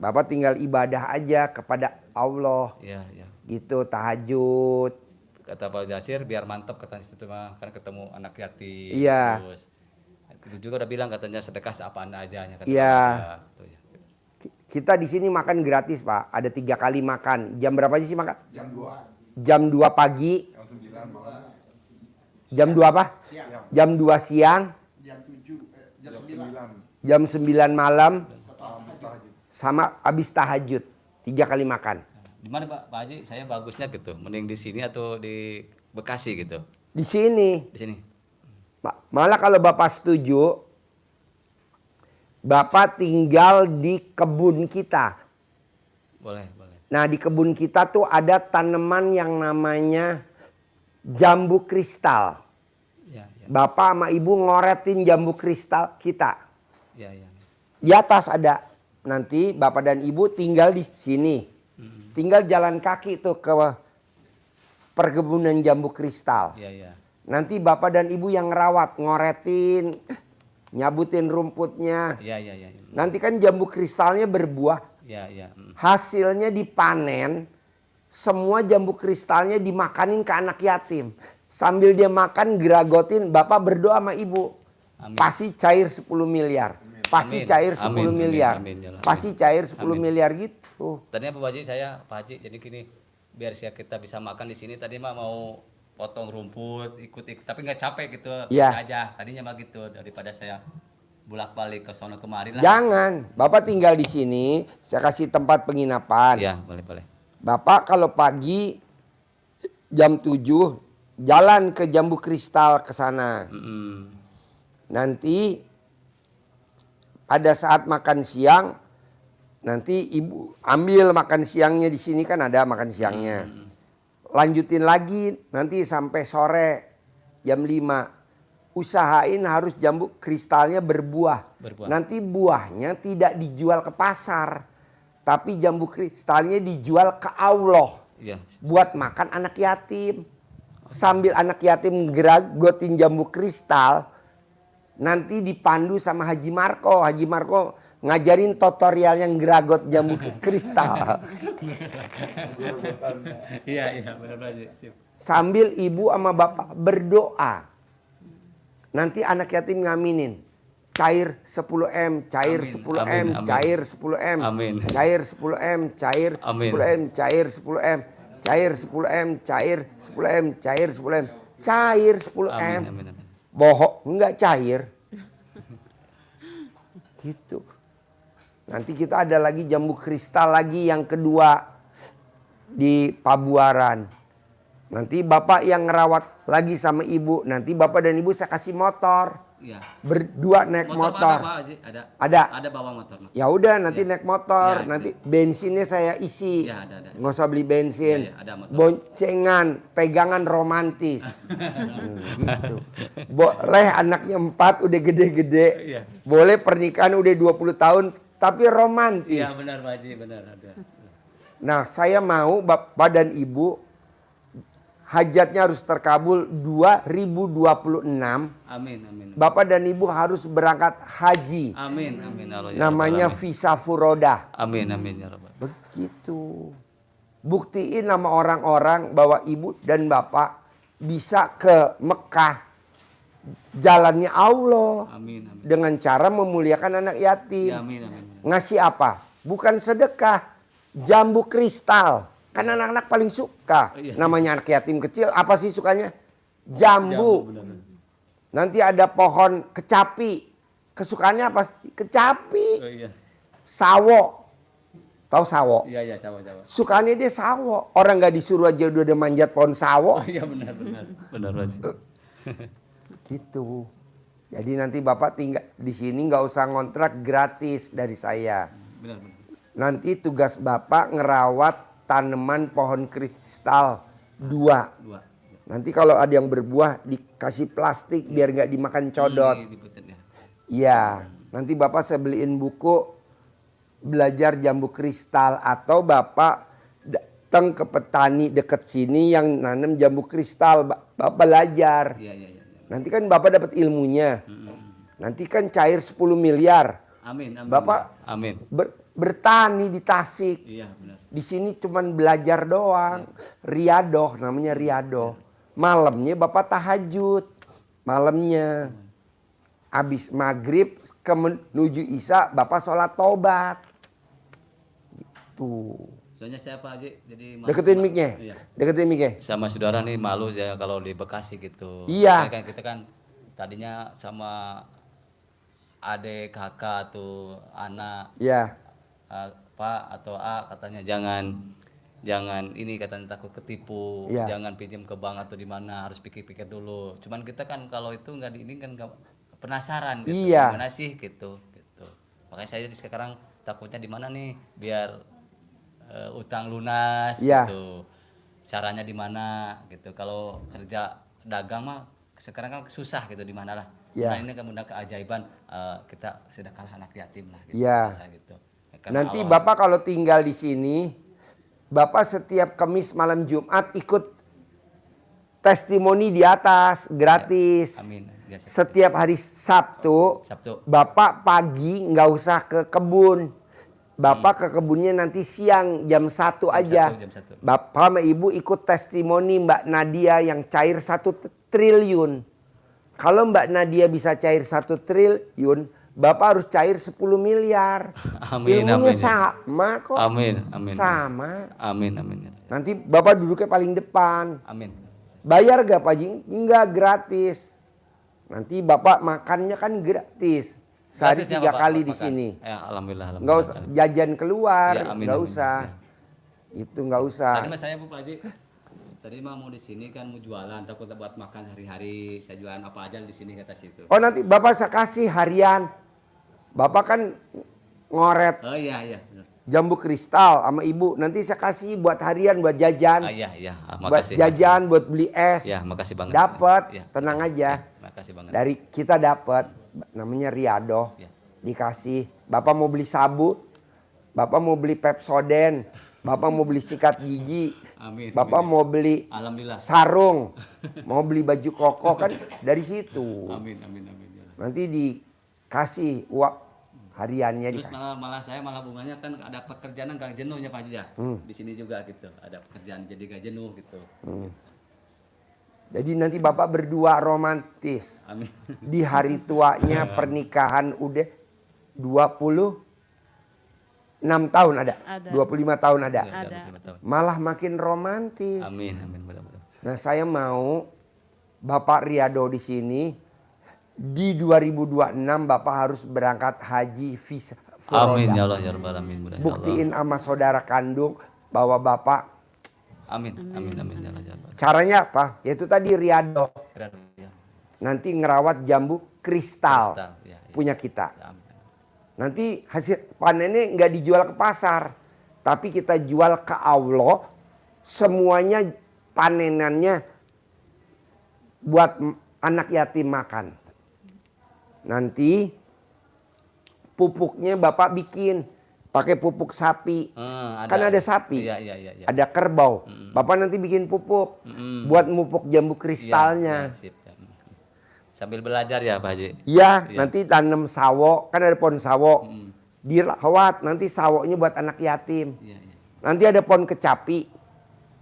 Bapak tinggal ibadah aja kepada Allah. Iya, iya. Gitu tahajud. Kata Pak Jasir biar mantap katanya situ mah kan ketemu anak yatim. Iya. Terus itu juga udah bilang katanya sedekah seapaan aja nya kata Iya. dia. Tuh, ya. Kita di sini makan gratis Pak. Ada 3 kali makan. Jam berapa aja sih makan? Jam 2. Jam 2 pagi. Jam 9 malam. Jam 2 apa? Jam 2 siang. Jam 7, jam Jam 9. 9. Jam 9 malam. Setelah tahajud. Sama abis tahajud. 3 kali makan. Di mana Pak Haji? Saya bagusnya gitu. Mending di sini atau di Bekasi gitu. Di sini. Di sini. Malah kalau Bapak setuju, Bapak tinggal di kebun kita. Boleh, boleh. Nah, di kebun kita tuh ada tanaman yang namanya jambu kristal. Ya, ya, Bapak sama ibu ngoretin jambu kristal kita. ya, ya. Di atas ada. Nanti bapak dan ibu tinggal di sini. Tinggal jalan kaki tuh ke perkebunan jambu kristal. Ya, ya. Nanti bapak dan ibu yang ngerawat, ngoretin, nyabutin rumputnya. Ya, ya, ya. Nanti kan jambu kristalnya berbuah. Ya, ya. Hasilnya dipanen. Semua jambu kristalnya dimakanin ke anak yatim. Sambil dia makan geragotin, bapak berdoa sama ibu. Amin. Pasti cair 10 miliar. Pasti Amin. cair 10 Amin, amin, miliar. amin, ya Allah. Pasti cair 10 Amin. miliar gitu. Tadinya Pak Haji Pak Haji jadi gini, biar kita bisa makan di sini tadi mah mau potong rumput, ikut-ikut tapi nggak capek gitu. Iya. Bisa aja. Tadinya mah gitu daripada saya bolak-balik ke sono kemari lah. Jangan, bapak tinggal di sini, saya kasih tempat penginapan. Ya, boleh, boleh. Bapak kalau pagi jam 7 jalan ke jambu kristal ke sana. Nanti pada saat makan siang, nanti ibu ambil makan siangnya di sini kan ada makan siangnya. Lanjutin lagi nanti sampai sore jam 5. Usahain harus jambu kristalnya berbuah. Nanti buahnya tidak dijual ke pasar. Tapi jambu kristalnya dijual ke Allah. Iya. Buat makan anak yatim. Sambil anak yatim geragotin jambu kristal. Nanti dipandu sama Haji Marko. Haji Marko ngajarin tutorial yang geragot jambu kristal. Iya, iya, benar aja. Sip. Sambil ibu sama bapak berdoa. Nanti anak yatim ngaminin. Cair 10M, cair Amin, 10M, amin, amin. cair 10M, Amin. cair 10M, cair Amin. 10M, cair 10M, cair 10M, cair 10M, cair 10M, cair 10M. Amin, amin, amin. Bohong, enggak cair. Gitu. Nanti kita ada lagi jambu kristal lagi yang kedua di Pabuaran. Nanti bapak yang ngerawat lagi sama ibu. Nanti bapak dan ibu saya kasih motor. Iya. Berdua naik motor. Ada, Pak Haji? Ada. Ada. Ada bawa motor. Mak. Ya udah nanti naik motor. Ya, nanti bensinnya saya isi. Ya, ada. Nggak usah beli bensin. Ya, ada motor. Boncengan, pegangan romantis. Gitu. Boleh anaknya 4 udah gede-gede. Iya. Boleh pernikahan udah 20 tahun tapi romantis. Iya, benar Pak Haji, benar ada. Nah, saya mau bapak dan ibu hajatnya harus terkabul 2026. Amin, amin. Bapak dan ibu harus berangkat haji. Amin, amin. Allah, ya Namanya Rabbal alamin. visa furodah. Amin, amin ya Rabbal. Begitu. Buktiin sama orang-orang bahwa ibu dan bapak bisa ke Mekah. Jalannya Allah. Amin, amin. Dengan cara memuliakan anak yatim. Ya, amin, amin. Ngasih apa? Bukan sedekah. Jambu kristal. Kan anak-anak paling suka. Iya. Namanya anak yatim kecil. Apa sih sukanya? Jambu. benar, benar. Nanti ada pohon kecapi. Kesukaannya apa? Kecapi. Oh iya. Sawo. Tahu sawo? Iya, iya, sama-sama. Sukaannya dia sawo. Orang nggak disuruh aja udah manjat pohon sawo. Oh iya, benar, benar. Benar Pak Haji. Gitu. Jadi nanti bapak tinggal di sini nggak usah ngontrak gratis dari saya. Benar, benar. Nanti tugas bapak ngerawat tanaman pohon kristal 2. Dua. Nanti kalau ada yang berbuah dikasih plastik biar nggak dimakan codot. Diputin ya. Iya. Nanti bapak saya beliin buku belajar jambu kristal atau bapak datang ke petani dekat sini yang nanam jambu kristal. Bapak belajar. Iya, iya, iya. Nanti kan bapak dapat ilmunya. Nanti kan cair 10 miliar. Amin, amin. Bapak Amin. bertani di Tasik. Iya, benar. Di sini cuman belajar doang. Riadoh namanya riadoh. Malamnya bapak tahajud. Malamnya. Habis maghrib ke menuju isya bapak sholat tobat. Gitu. Soalnya saya Pak Haji jadi malu Deketin sama- mic-nya. Iya. Deketin mic-nya. Sama saudara nih malu saya kalau di Bekasi gitu. Iya. Kayak kita kan tadinya sama adik kakak tuh anak Ya. Pak atau A katanya jangan ini katanya takut ketipu, Iya. jangan pinjam ke bank atau di mana harus pikir-pikir dulu. Cuman kita kan kalau itu nggak di ini kan nggak penasaran gitu. Iya. Gimana sih gitu. Makanya saya sekarang takutnya di mana nih biar utang lunas Iya. gitu. Caranya di mana gitu. Kalau kerja dagang mah sekarang kan susah gitu di mana lah. Iya. Nah ini kemudian keajaiban kita sedekahlah anak yatim lah gitu. Iya. Bisa gitu. Karena Nanti Allah- Bapak kalau tinggal di sini, Bapak setiap Kamis malam Jumat ikut testimoni di atas gratis. Amin. Biasa. Setiap hari Sabtu, Sabtu. Bapak pagi nggak usah ke kebun. Bapak ke kebunnya nanti siang jam 1 aja. Jam 1. Bapak sama Ibu ikut testimoni Mbak Nadia yang cair 1 triliun. Kalau Mbak Nadia bisa cair 1 triliun, Bapak harus cair 10 miliar. Amin, Ilmunya amin, ya. sama kok. Amin, amin. Sama. Amin, amin. Nanti Bapak duduknya paling depan. Amin. Bayar gak Pak Jing? Enggak, gratis. Nanti Bapak makannya kan gratis. Sehari Gratisnya 3 Bapak kali di makan. sini. Ya, alhamdulillah, alhamdulillah. Nggak usah jajan keluar, Ya, amin, nggak amin. usah. Itu nggak usah. Tadi mas saya Bu Pak Haji, tadi mah mau di sini kan mau jualan, takut buat makan sehari-hari. Saya jualan apa aja di sini kata situ. Oh nanti Bapak saya kasih harian. Bapak kan ngoret Oh iya iya. Benar. jambu kristal sama Ibu. Nanti saya kasih buat harian, buat jajan. Iya iya. Buat Makasih. jajan, buat beli es. Ya makasih banget. Dapat, Ya, tenang makasih. aja. Ya, makasih banget. Dari kita dapat, namanya Riado. Ya. Dikasih. Bapak mau beli sabun, Bapak mau beli Pepsodent, Bapak mau beli sikat gigi, Amin. Bapak amin. mau beli Alhamdulillah. sarung, mau beli baju koko kan dari situ. Amin amin amin. Ya. Nanti dikasih uang hariannya Terus dikasih. malah saya malah bunganya kan ada pekerjaan gak jenuhnya Pak Haji ya. Di sini juga gitu. Ada pekerjaan jadi gak jenuh gitu. Jadi nanti Bapak berdua romantis. Amin. Di hari tuanya pernikahan udah 26 tahun ada. Ada. 25 tahun ada. Ya, Ada. 25 tahun. Malah makin romantis. Amin amin benar-benar. Nah, saya mau Bapak Riado di sini di 2026 Bapak harus berangkat haji visa Florida. Amin ya Allah ya Rabbal alamin. Mudah ya Allah. Buktiin sama saudara kandung bahwa Bapak Amin amin amin ya Allah ya Rabbal. caranya apa? Yaitu tadi Riado. Keren, ya. Nanti ngerawat jambu kristal, Kristal, ya, ya. punya kita. Amin. Nanti hasil panennya nggak dijual ke pasar, tapi kita jual ke Allah. Semuanya panenannya buat anak yatim makan. Nanti pupuknya Bapak bikin pakai pupuk sapi. Kan ada sapi, Iya iya iya. ada kerbau. Bapak nanti bikin pupuk buat mupuk jambu kristalnya. Iya, sip, ya. Sambil belajar ya Pak Haji. Iya, Iya. nanti tanam sawo, kan ada pohon sawo. Dirawat, nanti sawonya buat anak yatim. Iya iya. Nanti ada pohon kecapi.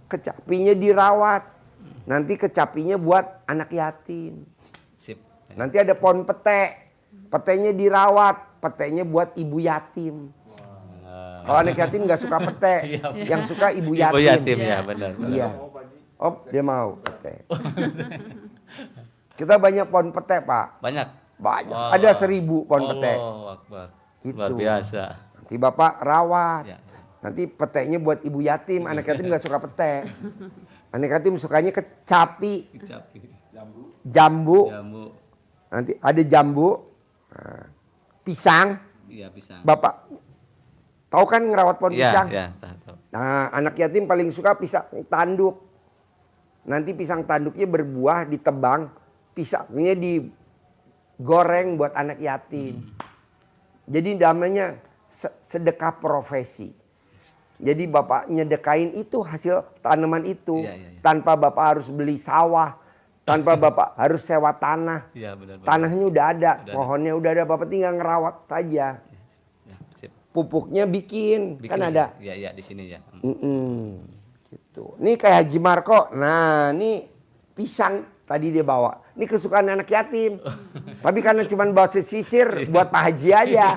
Kecapinya dirawat. Nanti kecapinya buat anak yatim. Sip. Nanti ada pohon pete. Petenya dirawat, petenya buat ibu yatim. Kalau anak yatim nggak suka pete, yang suka ibu yatim. Ibu yatim ya benar. Iya. Oh, dia mau pete. Kita banyak pohon pete, Pak. Banyak. Banyak. Wah. Ada 1000 pohon pete. Allahu Akbar. Gitu. Luar biasa. Nanti Bapak rawat. Ya. Nanti petenya buat ibu yatim. Anak yatim nggak suka pete. Anak yatim sukanya kecapi, Kecapi. jambu. Jamu. Nanti ada jambu, pisang. Iya pisang. Bapak tahu kan ngerawat pohon Iya pisang? iya tahu. Nah, anak yatim paling suka pisang tanduk. Nanti pisang tanduknya berbuah, ditebang, pisangnya digoreng buat anak yatim. Jadi namanya sedekah profesi. Jadi Bapak nyedekain itu hasil tanaman itu. Iya, iya, iya. Tanpa Bapak harus beli sawah, tanpa Bapak harus sewa tanah. Iya benar. Tanahnya udah ada, Udah ada. pohonnya udah ada, Bapak tinggal ngerawat aja. Ya, sip. Pupuknya bikin kan Bikin ada. sih. Iya iya di sini ya. Gitu. Nih kayak Haji Marco. Nah, ini pisang tadi dia bawa. Ini kesukaan anak yatim. Tapi karena cuma bawa sesisir buat Pak Haji aja.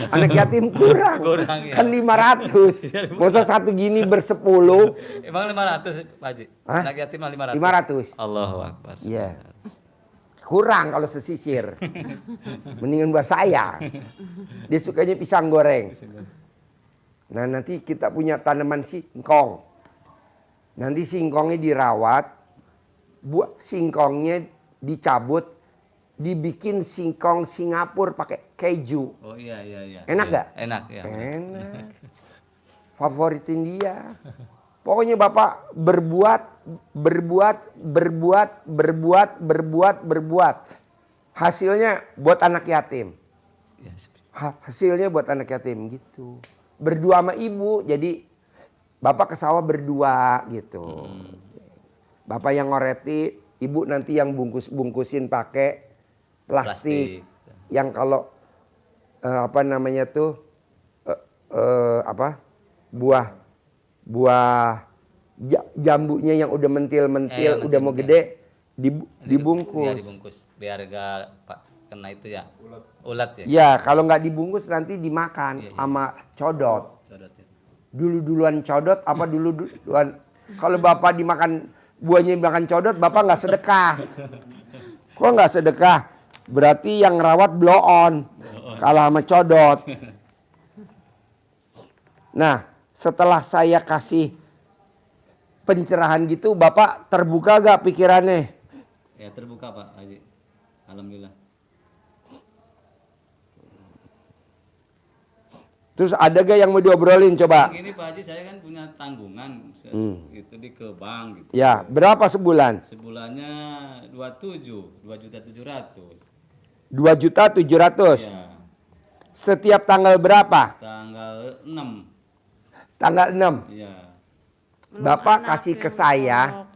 Anak yatim kurang. Kurang, ya. Kan 500. Masa satu gini bersepuluh. Emang 500 Pak Haji? Hah? Anak yatim mah 500. 500. Allahu Akbar. Iya. Kurang kalau sesisir. Mendingan buat saya. Dia sukanya pisang goreng. Nah, nanti kita punya tanaman singkong. Nanti singkongnya dirawat, buah singkongnya dicabut, dibikin singkong Singapura pakai keju. Oh iya. Enak Iya. nggak? Enak ya. Enak. Favoritin dia. Pokoknya Bapak berbuat. Hasilnya buat anak yatim. Ya, Hasilnya buat anak yatim gitu. Berdua sama ibu, jadi Bapak ke sawah berdua gitu. Bapak yang ngoreti, ibu nanti yang bungkusin pakai plastik. Yang kalau buah jambunya yang udah mentil-mentil, udah mau gede dibungkus. Iya, dibungkus biar gak kena itu ya. Ulat ya. Ya, kalau nggak dibungkus nanti dimakan sama codot. Codot ya. Duluan codot apa duluan? Kalau Bapak dimakan buahnya makan codot, Bapak nggak sedekah. Kok nggak sedekah? Berarti yang rawat blow on. Kalah sama codot. Nah, setelah saya kasih pencerahan gitu, Bapak terbuka gak pikirannya? Ya terbuka Pak Haji. Alhamdulillah. Terus ada gak yang mau diobrolin coba? Ini Pak Haji, saya kan punya tanggungan itu di ke bank gitu. Ya, berapa sebulan? Sebulannya 2.700.000. 2.700.000. Ya. Setiap tanggal berapa? Tanggal 6. Tanggal 6. Iya. Bapak kasih ke saya.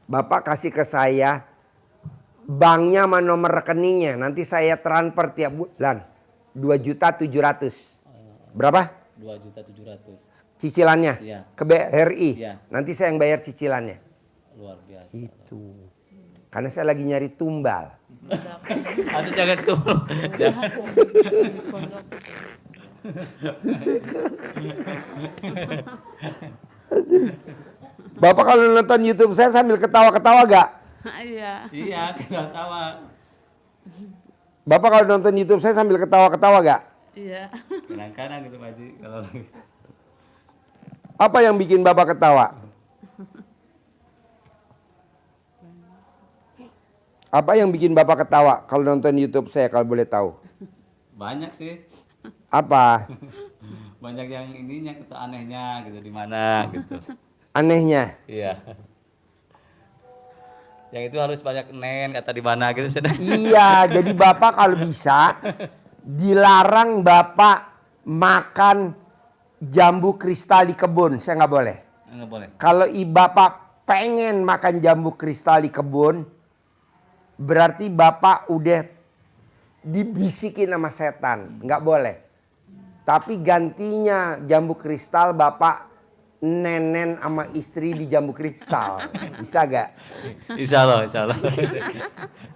Bapak kasih ke saya banknya sama nomor rekeningnya. Nanti saya transfer tiap bulan. 2.700.000. Berapa? 2.700.000. Cicilannya? Iya. Ke BRI? Iya. Nanti saya yang bayar cicilannya. Luar biasa. Itu. Karena saya lagi nyari tumbal. Aduh jangan tuh. Jangan. Bapak kalau nonton YouTube saya sambil ketawa-ketawa gak? Iya. Iya, ketawa. Bapak kalau nonton YouTube saya sambil ketawa-ketawa gak? Iya. Kadang-kadang gitu Pak Haji kalau Apa yang bikin Bapak ketawa? Apa yang bikin Bapak ketawa kalau nonton YouTube saya kalau boleh tahu? banyak sih. Apa? Banyak yang ininya gitu anehnya gitu di mana gitu. Anehnya? Iya. Yang itu harus banyak nen kata di mana gitu sudah. Iya, jadi Bapak kalau bisa dilarang Bapak makan jambu kristal di kebun. Saya nggak boleh. Enggak boleh. Kalau Bapak pengen makan jambu kristal di kebun, berarti Bapak udah dibisikin sama setan. Nggak boleh. Tapi gantinya jambu kristal Bapak nenen sama istri di jambu kristal. Bisa gak? Insya Allah, insya Allah.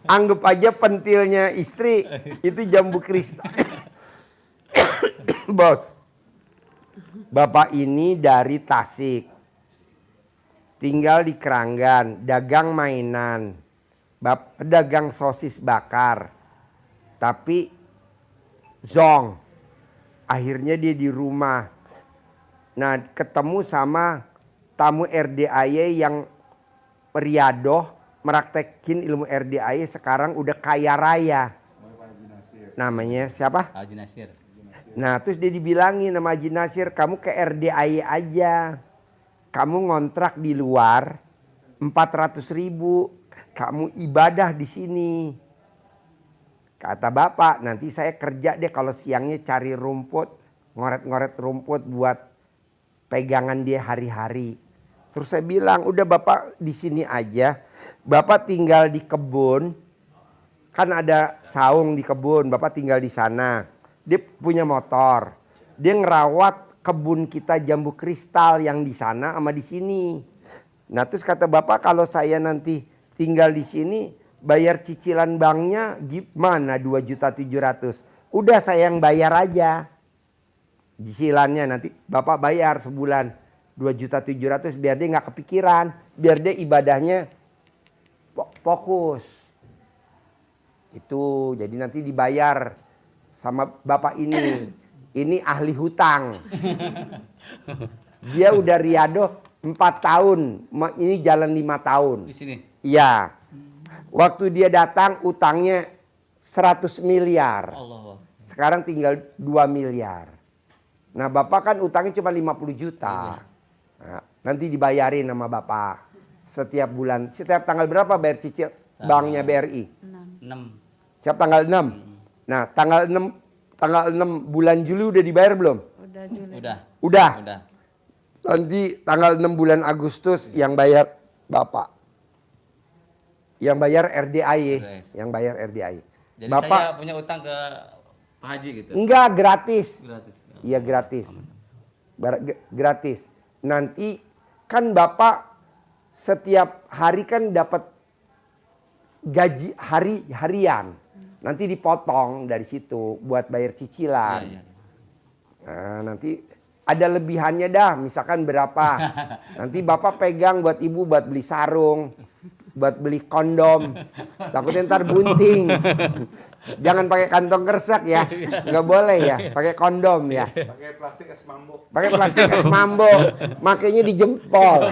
Anggap aja pentilnya istri itu jambu kristal. Bos, Bapak ini dari Tasik. Tinggal di Keranggan, dagang mainan. Dagang sosis bakar. Tapi zong. Akhirnya dia di rumah. Nah, ketemu sama tamu RDAY yang riadoh, meraktekin ilmu RDAY, sekarang udah kaya raya. Namanya siapa? Haji Nasir. Nah, terus dia dibilangin sama Haji Nasir, kamu ke RDAY aja. Kamu ngontrak di luar 400.000, kamu ibadah di sini. Kata Bapak, nanti saya kerja deh kalau siangnya cari rumput, ngoret-ngoret rumput buat pegangan dia hari-hari. Terus saya bilang, udah Bapak di sini aja. Bapak tinggal di kebun, kan ada saung di kebun, Bapak tinggal di sana. Dia punya motor, dia ngerawat kebun kita jambu kristal yang di sana sama di sini. Nah terus kata Bapak, kalau saya nanti tinggal di sini, bayar cicilan banknya gimana 2.700.000? Udah saya yang bayar aja. Cicilannya nanti Bapak bayar sebulan 2.700.000 biar dia nggak kepikiran, biar dia ibadahnya fokus. Itu jadi nanti dibayar sama Bapak ini. Ini ahli hutang. Dia udah riado 4 tahun, ini jalan 5 tahun. Di sini. Iya. Waktu dia datang utangnya 100 miliar. Allah. Sekarang tinggal 2 miliar. Nah Bapak kan utangnya cuma 50 juta. Nah, nanti dibayarin sama Bapak. Setiap bulan, setiap tanggal berapa bayar cicil banknya BRI? 6. Setiap tanggal 6. Nah tanggal 6 bulan Juli udah dibayar belum? Udah Juli. Udah. Udah. Udah. Nanti tanggal 6 bulan Agustus yang bayar Bapak. Yang bayar RDAY. Yang bayar RDAY. Jadi Bapak saya punya utang ke Pak Haji gitu. enggak gratis. Gratis. Iya gratis. Gratis. Nanti kan Bapak setiap hari kan dapat gaji harian. Nanti dipotong dari situ buat bayar cicilan. Iya. Nah, nanti ada lebihannya dah, misalkan berapa. Nanti Bapak pegang buat Ibu buat beli sarung, buat beli kondom. Takutnya ntar bunting. Jangan pakai kantong kresek ya. Nggak boleh ya, pakai kondom ya. Pakai plastik es mambo. Pakai plastik es mambo, makainya di jempol.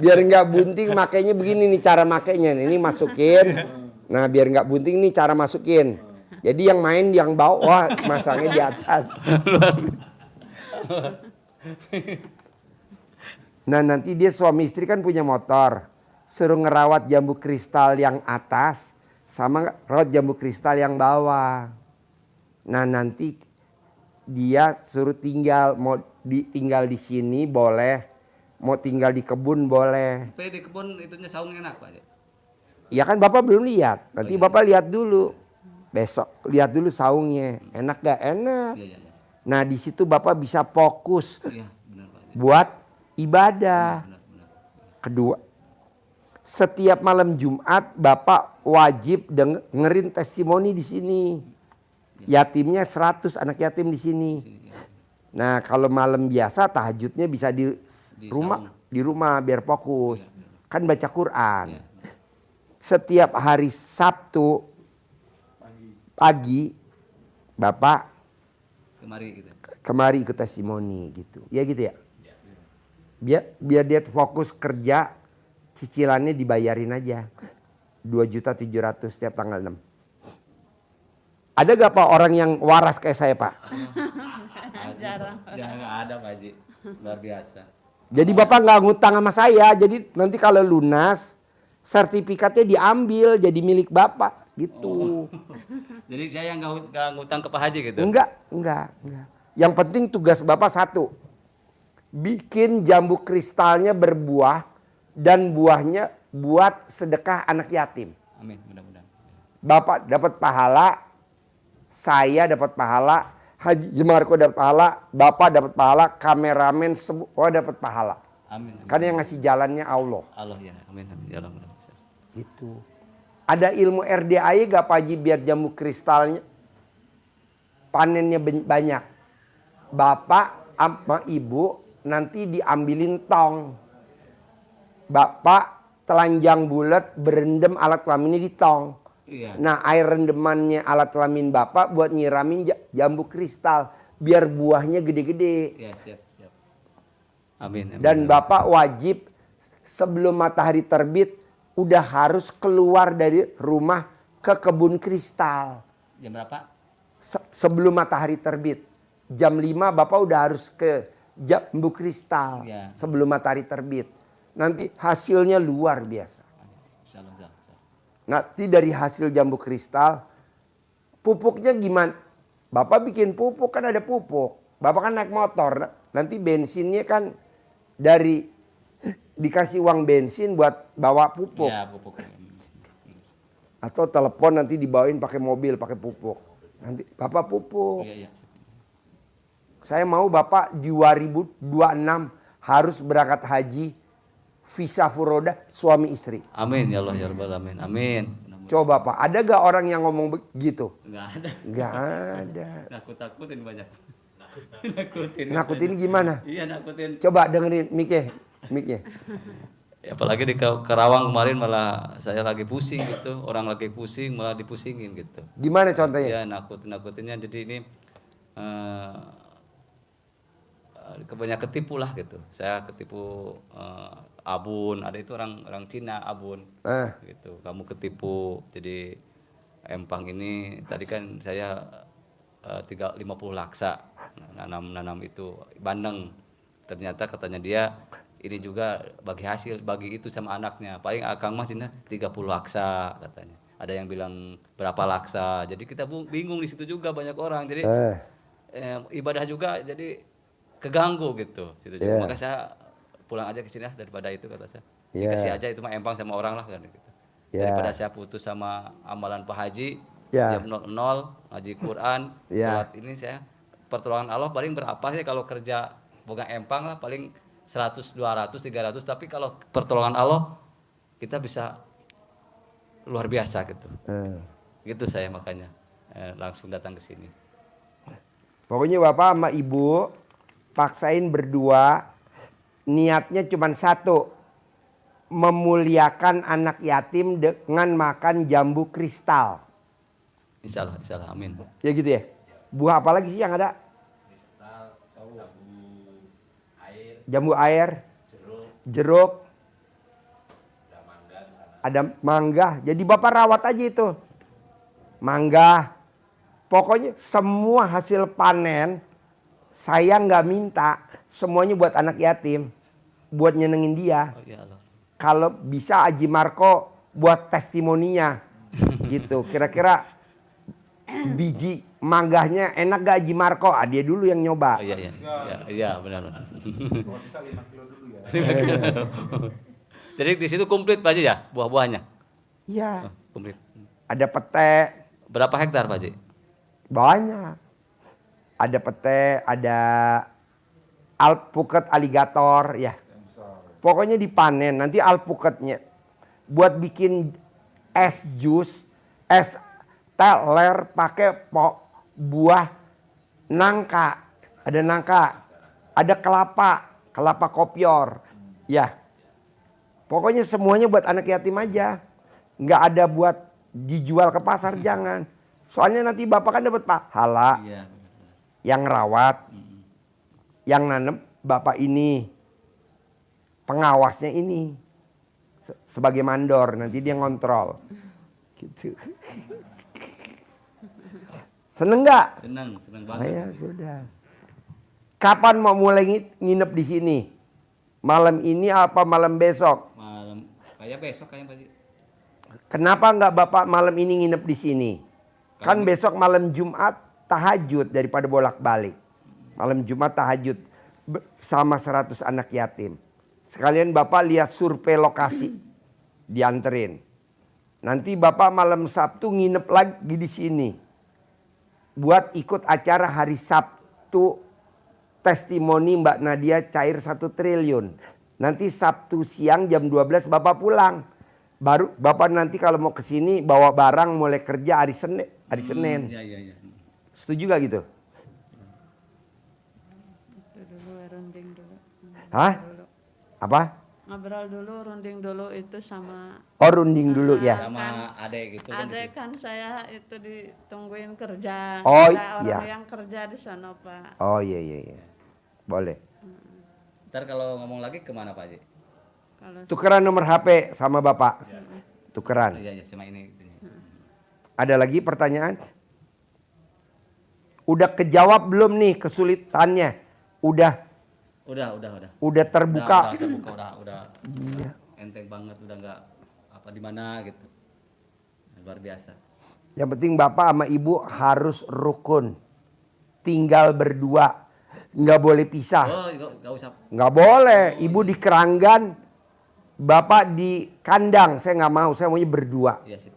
Biar nggak bunting, makainya begini nih cara makainya. Ini masukin. Nah biar nggak bunting nih cara masukin. Jadi yang main yang bawah, masangnya di atas. Nah nanti dia suami istri kan punya motor. Suruh ngerawat jambu kristal yang atas sama rawat jambu kristal yang bawah. Nah nanti dia suruh tinggal, mau tinggal di sini boleh, mau tinggal di kebun boleh. Tapi di kebun itunya saung enak Pak Haji. Ya kan Bapak belum lihat, nanti Bapak lihat dulu. Besok lihat dulu saungnya, enak gak enak. Iya. Nah di situ Bapak bisa fokus Iya, benar Pak Haji. buat ibadah. Benar. Kedua, setiap malam Jumat Bapak wajib dengerin testimoni di sini. Yatimnya 100 anak yatim di sini. Nah kalau malam biasa tahajudnya bisa di rumah biar fokus. Kan baca Quran. Setiap hari Sabtu pagi Bapak Kemari gitu. kemari ikut testimoni gitu. Ya gitu ya. Biar dia fokus kerja, cicilannya dibayarin aja. 2.700.000 setiap tanggal 6. Ada gak Pak orang yang waras kayak saya Pak? Jarang. Ya nggak ada Pak Haji. Luar biasa. Jadi Bapak nggak ngutang sama saya. Jadi nanti kalau lunas sertifikatnya diambil jadi milik Bapak gitu. Jadi saya nggak ngutang ke Pak Haji gitu. Enggak. Yang penting tugas Bapak satu. Bikin jambu kristalnya berbuah dan buahnya buat sedekah anak yatim. Amin, mudah-mudahan. Bapak dapat pahala, saya dapat pahala, Haji Marco dapat pahala, Bapak dapat pahala, kameramen semua dapat pahala. Amin. Karena yang ngasih jalannya Allah. Allah ya, amin. Ya Allah, mudah-mudahan. Gitu. Ada ilmu RDAY gak Pak Haji biar jambu kristalnya panennya banyak. Bapak sama Ibu nanti diambilin tong. Bapak telanjang bulat berendam alat kelaminnya di tong. Iya. Nah air rendemannya alat kelamin Bapak buat nyiramin jambu kristal. Biar buahnya gede-gede. Ya, siap. Amin. Dan Bapak wajib sebelum matahari terbit udah harus keluar dari rumah ke kebun kristal. Jam berapa? Sebelum matahari terbit. Jam 5 Bapak udah harus ke jambu kristal. Ya. Sebelum matahari terbit. Nanti hasilnya luar biasa. Insyaallah. Nanti dari hasil jambu kristal, pupuknya gimana? Bapak bikin pupuk kan ada pupuk. Bapak kan naik motor. Nanti bensinnya kan dari dikasih uang bensin buat bawa pupuk. Ya, pupuk. Atau telepon nanti dibawain pakai mobil, pakai pupuk. Nanti Bapak pupuk. Iya. Saya mau Bapak di 2026 harus berangkat haji visa furoda suami istri. Amin ya Allah ya Rabbal alamin. Amin. Coba Pak, ada gak orang yang ngomong begitu? Enggak ada. Gak ada. Nakut-nakutin banyak. Nakutin gimana? Iya, nakutin. Coba dengerin miknya. Ya, apalagi di Karawang kemarin malah saya lagi pusing gitu. Orang lagi pusing malah dipusingin gitu. Gimana contohnya? Ya, nakutinnya jadi ini kebanyakan ketipu lah gitu. Saya ketipu abun, ada itu orang Cina abun gitu. Kamu ketipu, jadi empang ini tadi kan saya 50 laksa nanam itu bandeng. Ternyata katanya dia ini juga bagi hasil bagi itu sama anaknya. Paling Kang Mas ini 30 laksa katanya. Ada yang bilang berapa laksa. Jadi kita bingung di situ juga banyak orang. Jadi ibadah juga jadi keganggu gitu. Maka saya pulang aja ke sini daripada itu kata saya. Dikasih aja itu mah empang sama orang lah kan gitu. Daripada saya putus sama amalan Pak Haji jam 00 ngaji Quran, sholat ini saya pertolongan Allah paling berapa sih kalau kerja boga empang lah paling 100, 200, 300 tapi kalau pertolongan Allah kita bisa luar biasa gitu. Gitu saya makanya langsung datang ke sini. Pokoknya Bapak sama Ibu paksain berdua niatnya cuma satu, memuliakan anak yatim dengan makan jambu kristal. Insya Allah, amin. Ya gitu ya. Buah apa lagi sih yang ada? Jambu air, jeruk, ada mangga. Jadi Bapak rawat aja itu. Mangga. Pokoknya semua hasil panen saya nggak minta. Semuanya buat anak yatim. Buat nyenengin dia. Oh, ya Allah. Kalau bisa Haji Marco buat testimoninya. Gitu. Kira-kira biji manggahnya enak gak Haji Marco? Dia dulu yang nyoba. Oh, iya benar. Kalau bisa 5 kilo dulu ya. Jadi di situ komplit Pak Haji ya buah-buahnya? Iya. Komplit. Ada pete. Berapa hektar Pak Haji? Banyak. Ada pete, ada alpukat aligator ya. Pokoknya dipanen nanti alpukatnya buat bikin es jus, es teler pakai buah nangka. Ada nangka, ada kelapa kopior. Ya. Pokoknya semuanya buat anak yatim aja. Nggak ada buat dijual ke pasar jangan. Soalnya nanti Bapak kan dapat pahala. Iya. Yang rawat, yang nanam Bapak ini, pengawasnya ini, sebagai mandor nanti dia ngontrol. Gitu. Seneng nggak? Senang banget. Oh ya sudah. Kapan mau mulai nginep di sini? Malam ini apa malam besok? Malam kayak besok kayaknya Pak Haji. Kenapa nggak Bapak malam ini nginep di sini? Kan besok malam Jumat tahajud daripada bolak-balik. Malam Jumat tahajud sama 100 anak yatim. Sekalian Bapak lihat survei lokasi, dianterin. Nanti Bapak malam Sabtu nginep lagi di sini. Buat ikut acara hari Sabtu testimoni Mbak Nadia cair 1 triliun. Nanti Sabtu siang jam 12 Bapak pulang. Baru Bapak nanti kalau mau ke sini bawa barang mulai kerja hari Senin. Iya. Setuju gak gitu? Dulu runding dulu. Hah? Apa? Ngobrol dulu, runding dulu itu sama Oh runding dulu ya. Sama adek gitu kan. adek kan saya itu ditungguin kerja. Oh, ada iya. orang yang kerja di sana Pak. Oh iya. Boleh. Ntar kalau ngomong lagi kemana Pak Haji? Kalau Tukeran nomor HP sama Bapak. Tukeran. Iya cuma ini. Ada lagi pertanyaan? Udah kejawab belum nih kesulitannya? Udah terbuka. Udah. Iya. Enteng banget udah nggak apa di mana gitu. Luar biasa. Yang penting Bapak sama Ibu harus rukun. Tinggal berdua. Nggak boleh pisah. Oh, nggak usah. Nggak boleh. Ibu di keranggan. Bapak di kandang. Saya nggak mau. Saya maunya berdua. Iya sip.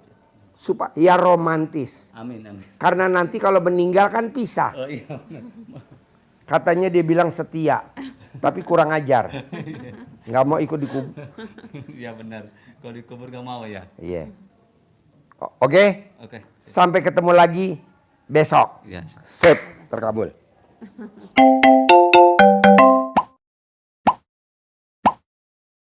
Supaya romantis. Amin. Karena nanti kalau meninggal kan pisah. Oh iya. Katanya dia bilang setia. Tapi kurang ajar. Nggak mau ikut dikubur. Iya benar. Kalau dikubur nggak mau ya. Iya. Oke. Oke. Sampai ketemu lagi besok. Iya. Sip. Terkabul.